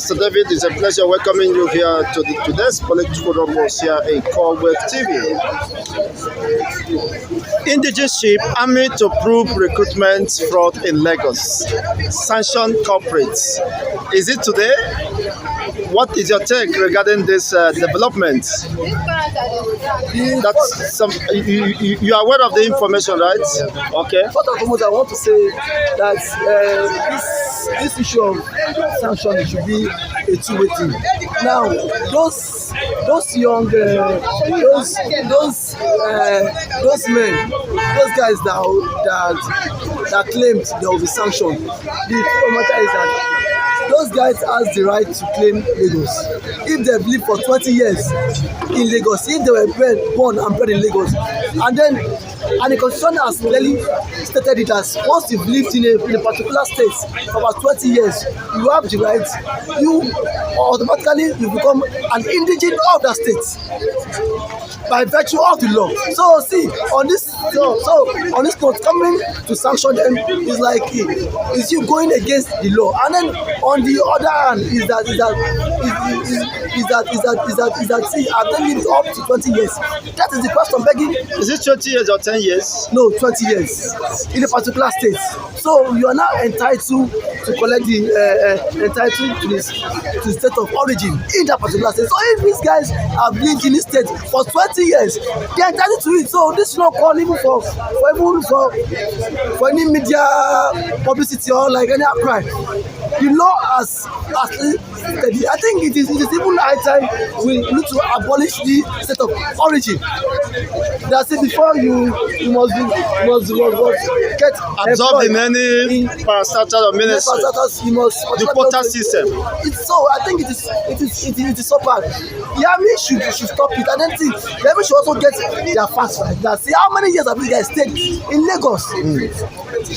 Mr. David. It's a pleasure welcoming you here to today's political rumbles here in Callweb TV. Indigence army to prove recruitment fraud in Lagos. Sanctioned corporates. Is it today? What is your take regarding this development? That's some. You are aware of the information, right? Okay. First and foremost, I want to say that this issue of sanction should be a two-way thing. Now, those young, those men, those guys that claimed there will be sanction. The matter is that those guys has the right to claim Lagos. If they live for 20 years in Lagos, if they were born and bred in Lagos, and the constitution has clearly stated it as once you've lived in a particular state for about 20 years, you have the right, you automatically you become an indigent of that state by virtue of the law. So see, on this note, coming to sanction them is like is you going against the law, and then on the other hand is that see, I've been lived up to 20 years. That is the question begging. Is it 20 years or 10 years? No, 20 years in a particular state. So you are now entitled to collect the entitled to the state of origin in that particular state. So if these guys have lived in this state for 20 years, they are entitled to it. So this is not called even for any media publicity or like any outcry. The law has I think it is even high time we need to abolish the state of origin. That's it. Before you must get absorbed in any parastatal or ministry. You must the quota system. So I think it is so bad. The army should stop it. And then the army should also get their facts right. That see how many years have these guys stayed in Lagos.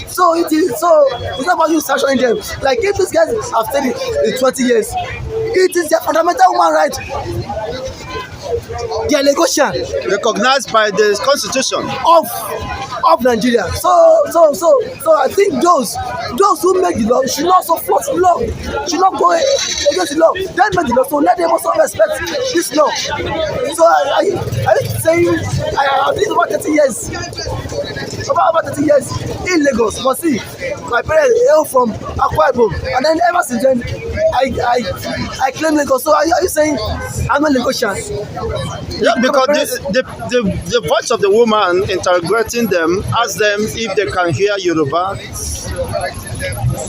So it's not about you sanctioning them. Like if these guys have stayed in 20 years, it is their fundamental human right. They are Lagosian, recognized by the constitution of Nigeria. So I think those who make the law should not also float the law, should not go against the law. They make the law, so let them also respect this law. So I saying I lived about 30 years. About 30 years in Lagos. But see, my parents hail from Akwa Ibom, and then ever since then, I claim Lagos. So are you saying I'm a Lagosian? Yeah, because the voice of the woman interrogating them, ask them if they can hear Yoruba.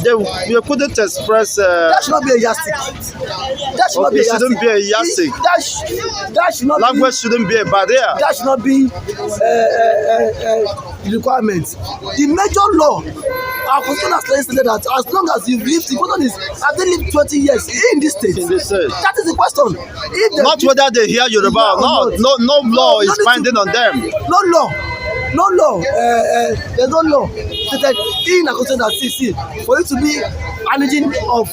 They couldn't express. That should not be a yardstick. That should not be a yardstick. Shouldn't be a yardstick. That should not. Language shouldn't be a barrier. That should not be requirement. The major law, our constitution has clearly stated that as long as you've lived, the question is, have they lived 20 years in this state? That is the question. Not whether they hear Yoruba or not. No law is binding on them. No law. There's no law stated in a constitution that see for you to be an agent of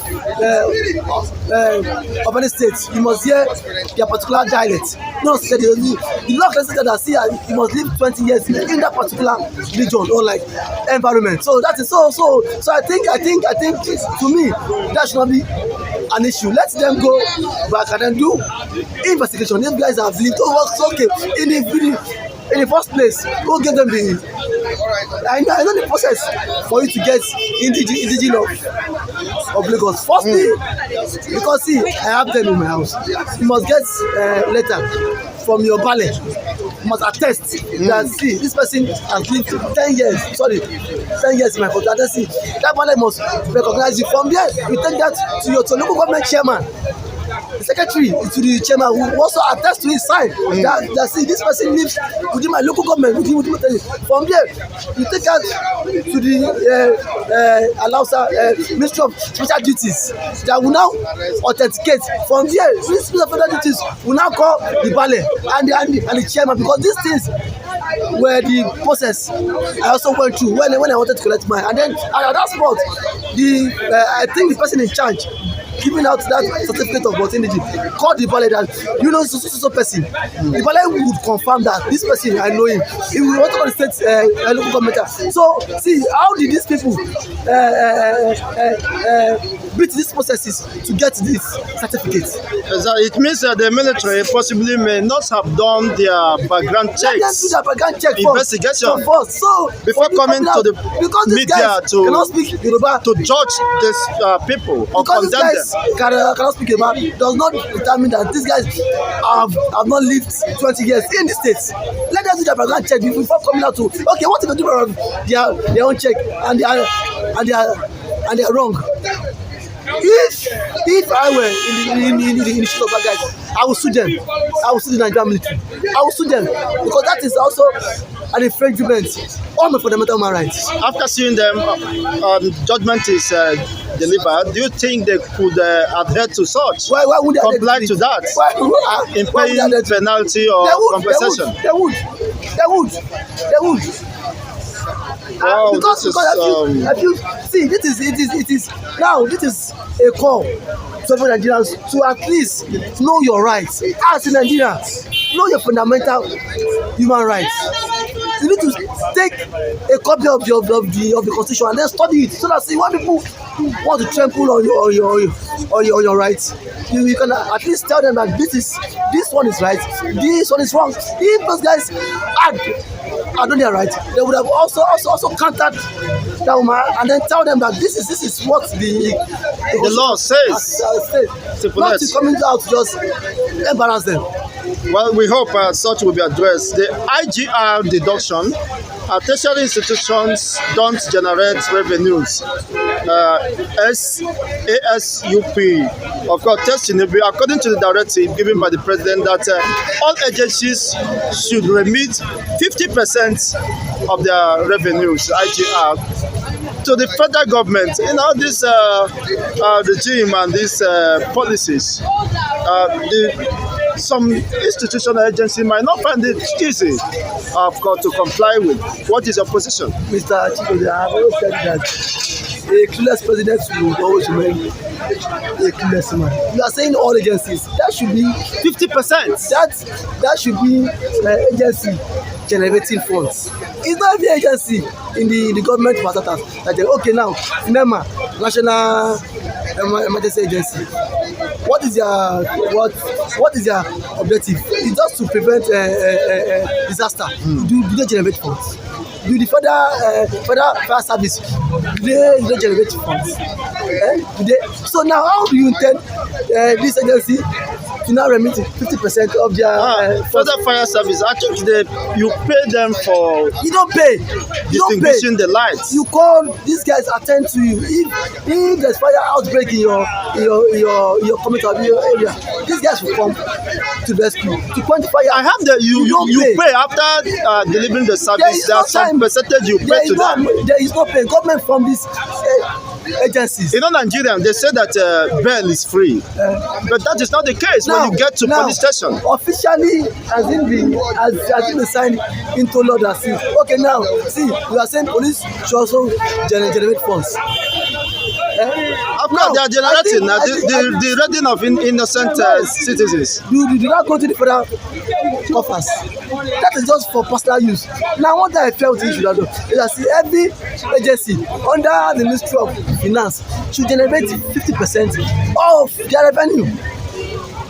any state, you must hear their particular dialect. No, the law stated that see you must live 20 years in that particular region or like environment. So that is so I think to me that should not be an issue. Let them go back and then do investigation. These guys have lived okay in the first place, go get them the. I know the process for you to get indigene of Lagos. Firstly, because see, I have them in my house. You must get letter from your ballet. You must attest that see this person has lived 10 years. Sorry, 10 years in my country. And see that ballet must recognize you. From there, you take that to your local government chairman. The secretary to the chairman who also attest to his sign that see this person lives within my local government within from there you take out to the Ministry of Special Duties that will now authenticate. From there this Ministry of Special Duties will now call the ballet and the chairman, because these things were the process I also went through when I wanted to collect mine. And then at that spot I think the person in charge giving out that certificate of authenticity called the ballet that so person. The ballet would confirm that this person I know him. He will want to call the state local government. So see how did these people beat these processes to get this certificate. It means that the military possibly may not have done their background Let them do checks, their background check investigation first. So before coming to the because these media guys cannot speak Yoruba. to judge these people or Because these condemn guys them. cannot speak Yoruba does not determine that these guys have not lived 20 years in the States. Let them do their background check before coming out to, okay, what if they do their own check and they are wrong? If I were in the shoes of that guys, I will sue them. I will sue the Nigerian military. I will sue them because that is also an infringement on my fundamental human rights. After suing them, judgment is delivered. Do you think they could adhere to such? Why would they comply to that? In paying penalty or compensation? They would. Wow, because I feel see it is now this is a call to every Nigerians to at least know your rights as a Nigerian, know your fundamental human rights. You need to take a copy of the constitution and then study it so that see when people want to trample on your rights, you can at least tell them that this one is right, this one is wrong. If those guys had done their right, they would have also countered that woman and then tell them that this is what the law says. Not to coming out to just embarrass them. Well, we hope such will be addressed. The IGR deduction, tertiary institutions don't generate revenues. ASUP, of course, testing according to the directive given by the president that all agencies should remit 50% of their revenues, IGR, to the federal government. You know, this regime and these policies, some institutional agency might not find it easy, of course, to comply with. What is your position? Mr. Chikode, I have always said that a clueless president will always remain a clueless man. You are saying all agencies. That should be 50%. That should be agency generating funds. It's not every agency in the government parastatals that they okay now, NEMA, National Emergency Agency. What is their objective? It's just to prevent disaster. Do they generate funds? Do the federal fire service do they generate funds? So now how do you intend this agency to now remit 50% of their federal fire service? I think you pay them for you don't pay distinguishing the lights. You call these guys attend to you if there's fire outbreak in your community or your area. These guys will come to rescue to quantify. I have the you pay after delivering the service. There's some percentage you pay to them. There is no pay. Government from these agencies. You know, Nigerian, they say that bail is free, but that is not the case now, when you get to police station. Officially, as in signed into law that says, okay, now see, we are saying police should also generate funds. Of course, they are generating the reading of innocent citizens. Do not go to the federal coffers. That is just for personal use. Now, what I felt is that every agency under the Ministry of Finance should generate 50% of their revenue.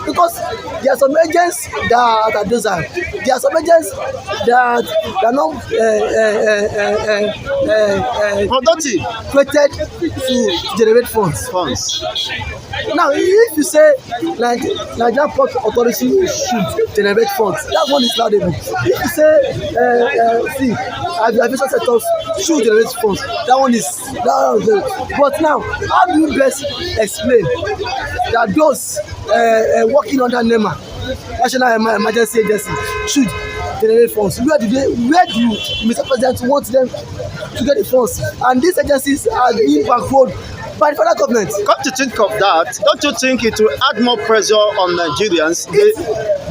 Because there are some agents that do that. There are some agents that are not productive, created to generate funds. Now, if you say like Nigerian Port Authority should generate funds, that one is laudable. If you say aviation sectors should generate funds, that one is laudable. But now, how do you best explain that those working under NEMA, National Emergency Agency, should generate funds? Where do you, Mr. President, want them to get the funds? And these agencies are being bankrolled by the federal government. Come to think of that, don't you think it will add more pressure on Nigerians?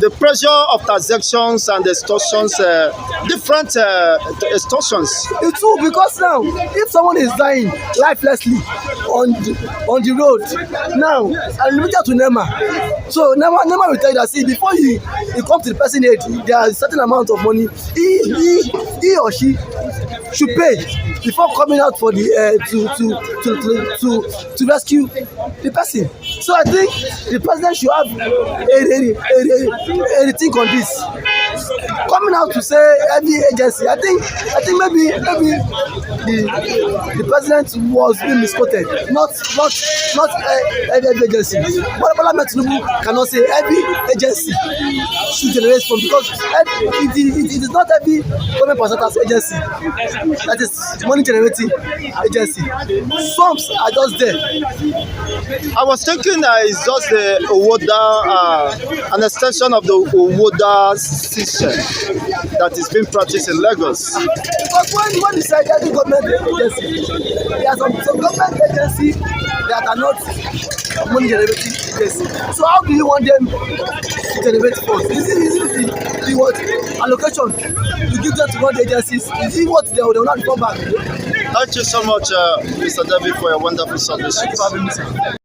The pressure of transactions and extortions, different extortions. It will, because now, if someone is dying lifelessly on the road, now, and limited to NEMA, so NEMA will tell you that, see, before you come to the person aid, there is a certain amount of money he or she should pay before coming out for the to rescue the person. So I think the president should have a rethink on this. Coming out to say every agency, I think maybe the president was being misquoted, not every agency. But Bola Tinubu cannot say every agency should generate funds, because it is not every government parastatal agency that is money generating agency. Some are just there. I was thinking it's just the Owoda, an extension of the Owoda system that is being practiced in Lagos. Because when you say every government agency, there are some government agency that are not money generating agency. So how do you want them to generate funds? Is it the what allocation you give them to run the agencies? Is it what they will not come back? Thank you so much, Mr. David, for your wonderful service. Thank you for having me, sir.